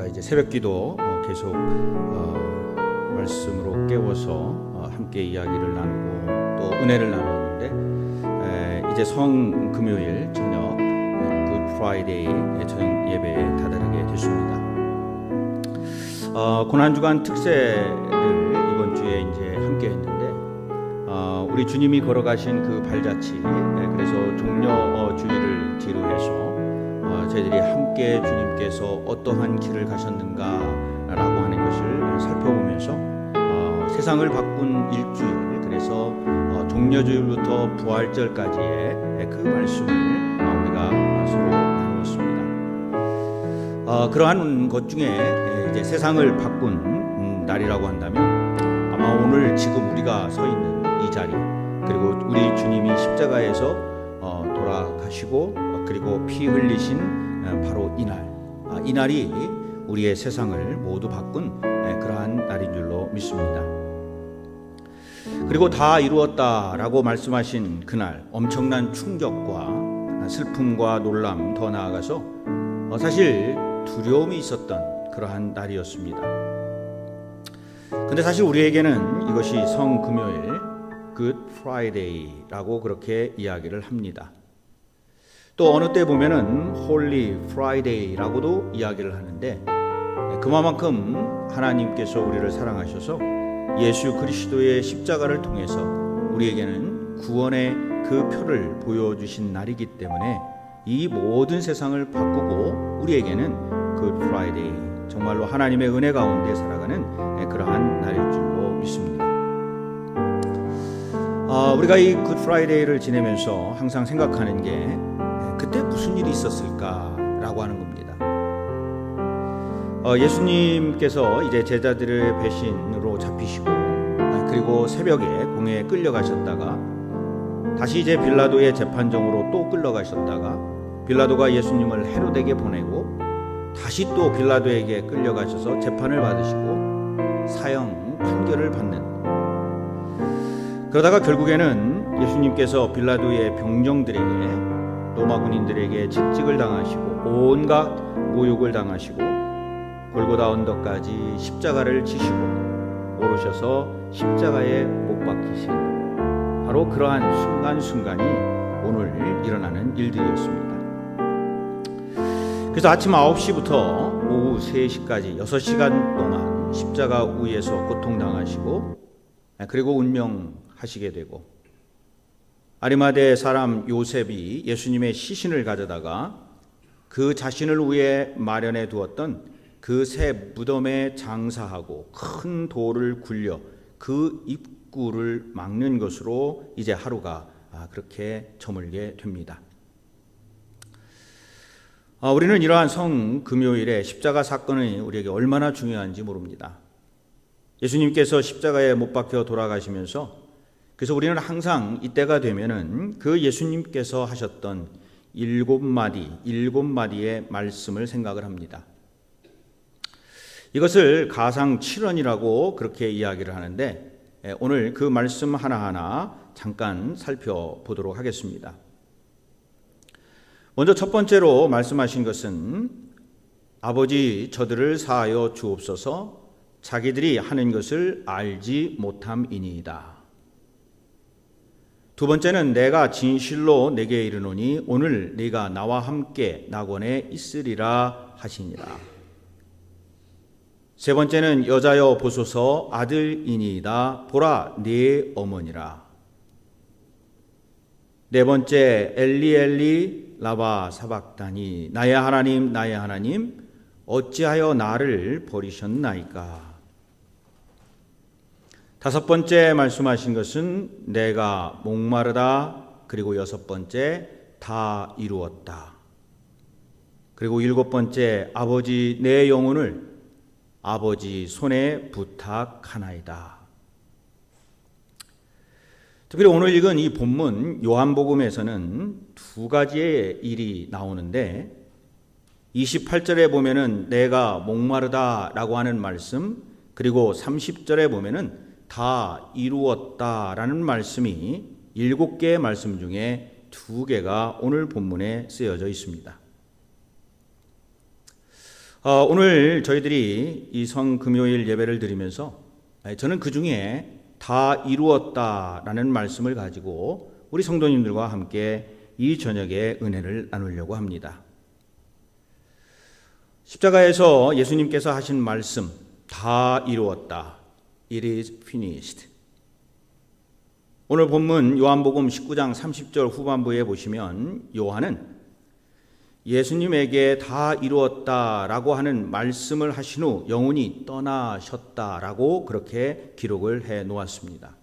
이제 새벽기도 계속 말씀으로 깨워서 함께 이야기를 나누고 또 은혜를 나누었는데 이제 성 금요일 저녁 굿 프라이데이 저녁 예배에 다다르게 됐습니다. 고난 주간 특세를 이번 주에 이제 함께 했는데 우리 주님이 걸어가신 그 발자취, 그래서 종려 주일을 뒤로 해서 저희들이 함께 주님께서 어떠한 길을 가셨는가라고 하는 것을 살펴보면서 세상을 바꾼 일주일, 그래서 종려주일부터 부활절까지의 그 말씀을 우리가 서로 나누었습니다. 그러한 것 중에 이제 세상을 바꾼 날이라고 한다면 아마 오늘 지금 우리가 서 있는 이 자리, 그리고 우리 주님이 십자가에서 돌아가시고 그리고 피 흘리신 바로 이 날이 우리의 세상을 모두 바꾼 그러한 날인 줄로 믿습니다. 그리고 다 이루었다라고 말씀하신 그날, 엄청난 충격과 슬픔과 놀람, 더 나아가서 사실 두려움이 있었던 그러한 날이었습니다. 근데 사실 우리에게는 이것이 성금요일 굿 프라이데이라고 그렇게 이야기를 합니다. 또 어느 때 보면은 홀리 프라이데이라고도 이야기를 하는데, 그만큼 하나님께서 우리를 사랑하셔서 예수 그리스도의 십자가를 통해서 우리에게는 구원의 그 표를 보여주신 날이기 때문에 이 모든 세상을 바꾸고 우리에게는 굿 프라이데이, 정말로 하나님의 은혜 가운데 살아가는 그러한 날일 줄로 믿습니다. 우리가 이 굿 프라이데이를 지내면서 항상 생각하는 게 그때 무슨 일이 있었을까라고 하는 겁니다. 예수님께서 이제 제자들의 배신으로 잡히시고 그리고 새벽에 공회에 끌려가셨다가 다시 이제 빌라도의 재판정으로 또 끌려가셨다가 빌라도가 예수님을 헤로데에게 보내고 다시 또 빌라도에게 끌려가셔서 재판을 받으시고 사형 판결을 받는, 그러다가 결국에는 예수님께서 빌라도의 병정들에게, 로마 군인들에게 채찍을 당하시고 온갖 모욕을 당하시고 골고다 언덕까지 십자가를 지시고 오르셔서 십자가에 못 박히신 바로 그러한 순간순간이 오늘 일어나는 일들이었습니다. 그래서 아침 9시부터 오후 3시까지 6시간 동안 십자가 위에서 고통당하시고 그리고 운명하시게 되고, 아리마대 사람 요셉이 예수님의 시신을 가져다가 그 자신을 위해 마련해 두었던 그 새 무덤에 장사하고 큰 돌을 굴려 그 입구를 막는 것으로 이제 하루가 그렇게 저물게 됩니다. 우리는 이러한 성금요일에 십자가 사건이 우리에게 얼마나 중요한지 모릅니다. 예수님께서 십자가에 못 박혀 돌아가시면서, 그래서 우리는 항상 이때가 되면은 그 예수님께서 하셨던 7마디의 말씀을 생각을 합니다. 이것을 가상 7원이라고 그렇게 이야기를 하는데, 오늘 그 말씀 하나하나 잠깐 살펴보도록 하겠습니다. 먼저 첫 번째로 말씀하신 것은 아버지 저들을 사하여 주옵소서, 자기들이 하는 것을 알지 못함이니이다. 두 번째는 내가 진실로 내게 이르노니 오늘 네가 나와 함께 낙원에 있으리라 하시니라. 세 번째는 여자여 보소서 아들이니이다, 보라 네 어머니라. 네 번째 엘리 엘리 라바 사박다니, 나의 하나님 어찌하여 나를 버리셨나이까. 다섯 번째 말씀하신 것은 내가 목마르다, 그리고 여섯 번째 다 이루었다, 그리고 일곱 번째 아버지 내 영혼을 아버지 손에 부탁하나이다. 특별히 오늘 읽은 이 본문 요한복음에서는 두 가지의 일이 나오는데, 28절에 보면은 내가 목마르다라고 하는 말씀, 그리고 30절에 보면은 다 이루었다라는 말씀이 7개의 말씀 중에 2개가 오늘 본문에 쓰여져 있습니다. 오늘 저희들이 이 성금요일 예배를 드리면서 저는 그 중에 다 이루었다라는 말씀을 가지고 우리 성도님들과 함께 이 저녁에 은혜를 나누려고 합니다. 십자가에서 예수님께서 하신 말씀, 다 이루었다. It is finished. 오늘 본문 요한복음 19장 30절 후반부에 보시면 요한은 예수님에게 다 이루었다라고 하는 말씀을 하신 후 영원히 떠나셨다라고 그렇게 기록을 해 놓았습니다.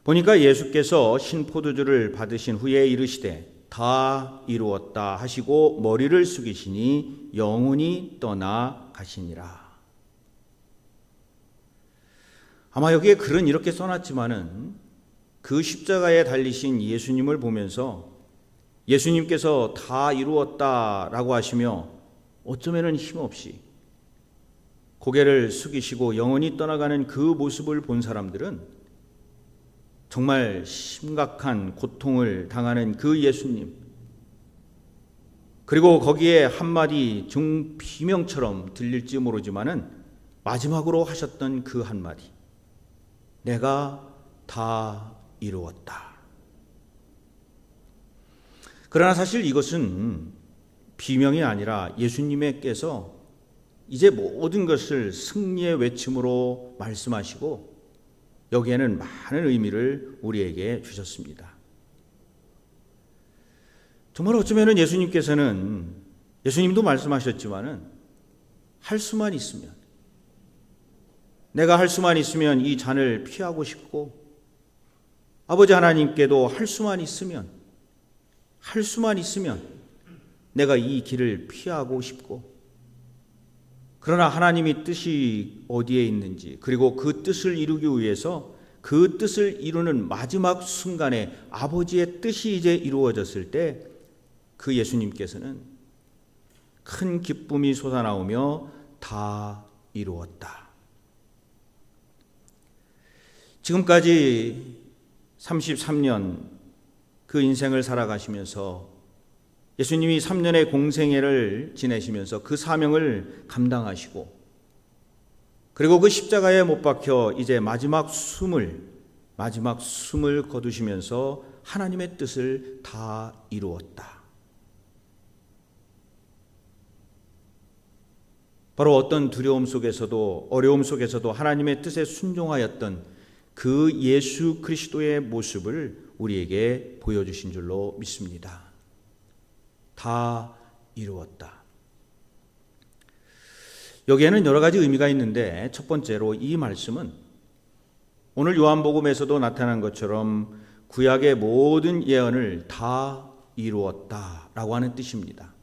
보니까 예수께서 신포도주를 받으신 후에 이르시되 다 이루었다 하시고 머리를 숙이시니 영원히 떠나가시니라. 아마 여기에 글은 이렇게 써놨지만은 그 십자가에 달리신 예수님을 보면서 예수님께서 다 이루었다라고 하시며 어쩌면은 힘없이 고개를 숙이시고 영원히 떠나가는 그 모습을 본 사람들은 정말 심각한 고통을 당하는 그 예수님, 그리고 거기에 한마디 중비명처럼 들릴지 모르지만은 마지막으로 하셨던 그 한마디, 내가 다 이루었다. 그러나 사실 이것은 비명이 아니라 예수님께서 이제 모든 것을 승리의 외침으로 말씀하시고 여기에는 많은 의미를 우리에게 주셨습니다. 정말 어쩌면 예수님도 말씀하셨지만은 할 수만 있으면, 내가 할 수만 있으면 이 잔을 피하고 싶고, 아버지 하나님께도 할 수만 있으면 내가 이 길을 피하고 싶고, 그러나 하나님의 뜻이 어디에 있는지, 그리고 그 뜻을 이루기 위해서 그 뜻을 이루는 마지막 순간에 아버지의 뜻이 이제 이루어졌을 때 그 예수님께서는 큰 기쁨이 솟아나오며 다 이루었다. 지금까지 33년 그 인생을 살아가시면서 예수님이 3년의 공생애를 지내시면서 그 사명을 감당하시고, 그리고 그 십자가에 못 박혀 이제 마지막 숨을 거두시면서 하나님의 뜻을 다 이루었다. 바로 어떤 두려움 속에서도 어려움 속에서도 하나님의 뜻에 순종하였던 그 예수 그리스도의 모습을 우리에게 보여주신 줄로 믿습니다. 다 이루었다. 여기에는 여러 가지 의미가 있는데, 첫 번째로 이 말씀은 오늘 요한복음에서도 나타난 것처럼 구약의 모든 예언을 다 이루었다라고 하는 뜻입니다.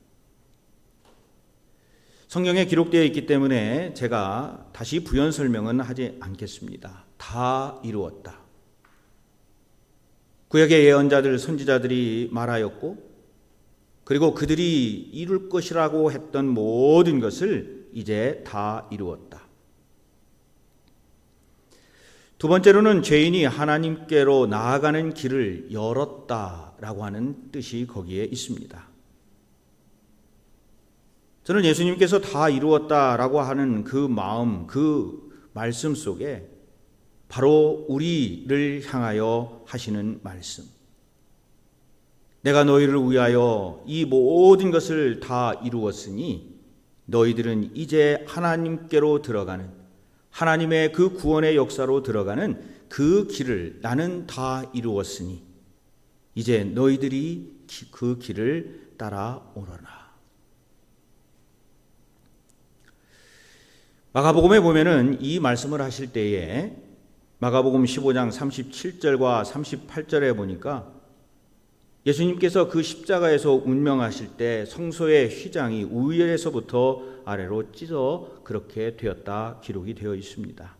성경에 기록되어 있기 때문에 제가 다시 부연 설명은 하지 않겠습니다. 다 이루었다. 구약의 예언자들, 선지자들이 말하였고, 그리고 그들이 이룰 것이라고 했던 모든 것을 이제 다 이루었다. 두 번째로는 죄인이 하나님께로 나아가는 길을 열었다라고 하는 뜻이 거기에 있습니다. 저는 예수님께서 다 이루었다라고 하는 그 마음, 그 말씀 속에 바로 우리를 향하여 하시는 말씀, 내가 너희를 위하여 이 모든 것을 다 이루었으니 너희들은 이제 하나님께로 들어가는, 하나님의 그 구원의 역사로 들어가는 그 길을 나는 다 이루었으니 이제 너희들이 그 길을 따라오너라. 마가복음에 보면은 이 말씀을 하실 때에 마가복음 15장 37절과 38절에 보니까 예수님께서 그 십자가에서 운명하실 때 성소의 휘장이 위에서부터 아래로 찢어 그렇게 되었다 기록이 되어 있습니다.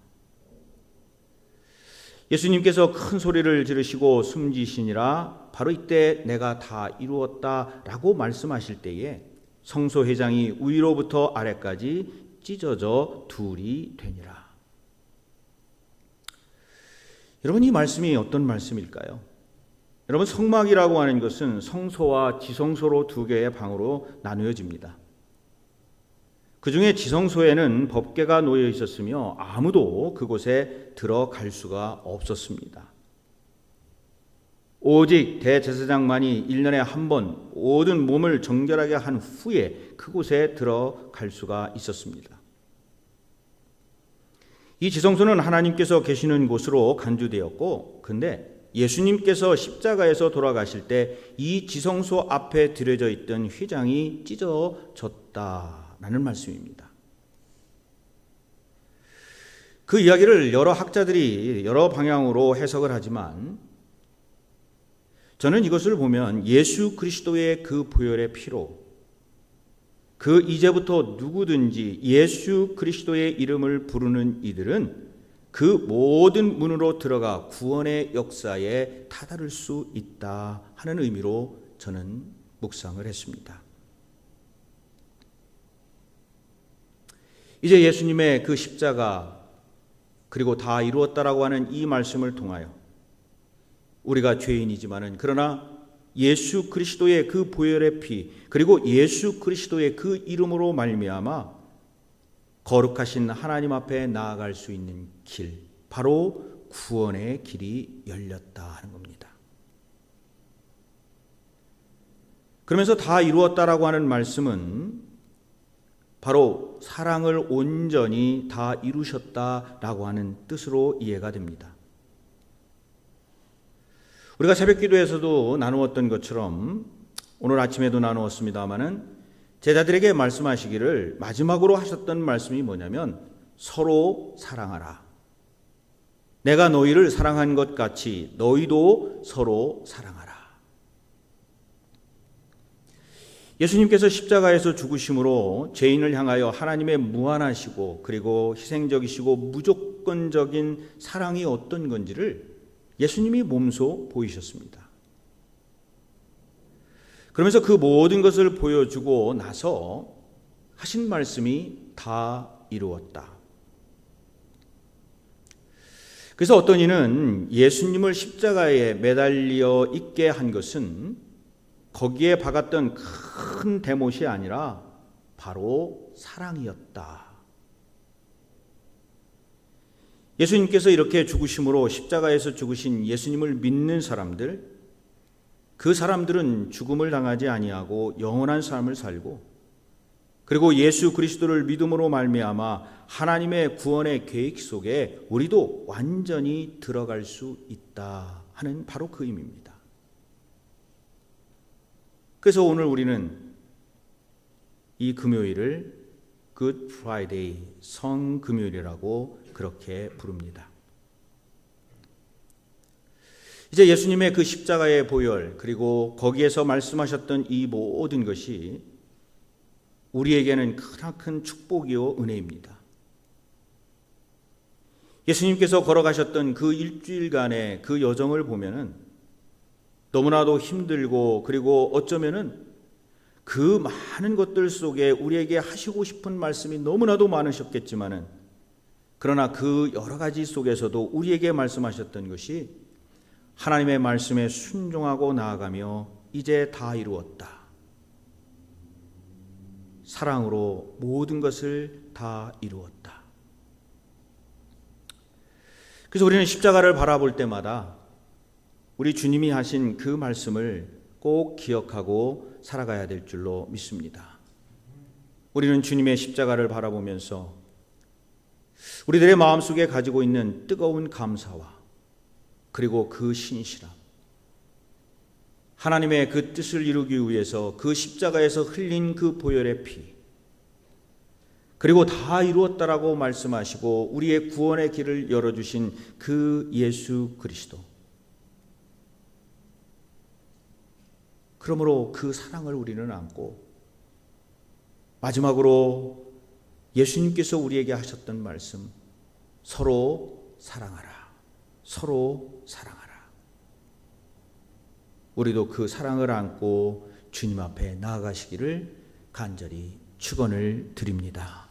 예수님께서 큰 소리를 지르시고 숨지시니라 바로 이때 내가 다 이루었다라고 말씀하실 때에 성소 휘장이 위로부터 아래까지 찢어져 둘이 되니라. 여러분, 이 말씀이 어떤 말씀일까요? 여러분, 성막이라고 하는 것은 성소와 지성소로 두 개의 방으로 나누어집니다. 그 중에 지성소에는 법궤가 놓여 있었으며 아무도 그곳에 들어갈 수가 없었습니다. 오직 대제사장만이 1년에 한 번 모든 몸을 정결하게 한 후에 그곳에 들어갈 수가 있었습니다. 이 지성소는 하나님께서 계시는 곳으로 간주되었고, 근데 예수님께서 십자가에서 돌아가실 때 이 지성소 앞에 들여져 있던 휘장이 찢어졌다라는 말씀입니다. 그 이야기를 여러 학자들이 여러 방향으로 해석을 하지만 저는 이것을 보면 예수 그리스도의 그 보혈의 피로 그 이제부터 누구든지 예수 그리스도의 이름을 부르는 이들은 그 모든 문으로 들어가 구원의 역사에 다다를 수 있다 하는 의미로 저는 묵상을 했습니다. 이제 예수님의 그 십자가 그리고 다 이루었다라고 하는 이 말씀을 통하여 우리가 죄인이지만은 그러나 예수 그리스도의 그 보혈의 피 그리고 예수 그리스도의 그 이름으로 말미암아 거룩하신 하나님 앞에 나아갈 수 있는 길, 바로 구원의 길이 열렸다 하는 겁니다. 그러면서 다 이루었다라고 하는 말씀은 바로 사랑을 온전히 다 이루셨다라고 하는 뜻으로 이해가 됩니다. 우리가 새벽 기도에서도 나누었던 것처럼 오늘 아침에도 나누었습니다마는 제자들에게 말씀하시기를 마지막으로 하셨던 말씀이 뭐냐면 서로 사랑하라. 내가 너희를 사랑한 것 같이 너희도 서로 사랑하라. 예수님께서 십자가에서 죽으심으로 죄인을 향하여 하나님의 무한하시고 그리고 희생적이시고 무조건적인 사랑이 어떤 건지를 예수님이 몸소 보이셨습니다. 그러면서 그 모든 것을 보여주고 나서 하신 말씀이 다 이루었다. 그래서 어떤 이는 예수님을 십자가에 매달려 있게 한 것은 거기에 박았던 큰 대못이 아니라 바로 사랑이었다. 예수님께서 이렇게 죽으심으로 십자가에서 죽으신 예수님을 믿는 사람들, 그 사람들은 죽음을 당하지 아니하고 영원한 삶을 살고 그리고 예수 그리스도를 믿음으로 말미암아 하나님의 구원의 계획 속에 우리도 완전히 들어갈 수 있다 하는 바로 그 의미입니다. 그래서 오늘 우리는 이 금요일을 Good Friday, 성금요일이라고 그렇게 부릅니다. 이제 예수님의 그 십자가의 보혈 그리고 거기에서 말씀하셨던 이 모든 것이 우리에게는 크나큰 축복이요 은혜입니다. 예수님께서 걸어가셨던 그 일주일간의 그 여정을 보면은 너무나도 힘들고 그리고 어쩌면은 그 많은 것들 속에 우리에게 하시고 싶은 말씀이 너무나도 많으셨겠지만은 그러나 그 여러 가지 속에서도 우리에게 말씀하셨던 것이 하나님의 말씀에 순종하고 나아가며 이제 다 이루었다. 사랑으로 모든 것을 다 이루었다. 그래서 우리는 십자가를 바라볼 때마다 우리 주님이 하신 그 말씀을 꼭 기억하고 살아가야 될 줄로 믿습니다. 우리는 주님의 십자가를 바라보면서 우리들의 마음속에 가지고 있는 뜨거운 감사와 그리고 그 신실함, 하나님의 그 뜻을 이루기 위해서 그 십자가에서 흘린 그 보혈의 피, 그리고 다 이루었다라고 말씀하시고 우리의 구원의 길을 열어주신 그 예수 그리스도, 그러므로 그 사랑을 우리는 안고 마지막으로 예수님께서 우리에게 하셨던 말씀, 서로 사랑하라. 서로 사랑하라. 우리도 그 사랑을 안고 주님 앞에 나아가시기를 간절히 축원을 드립니다.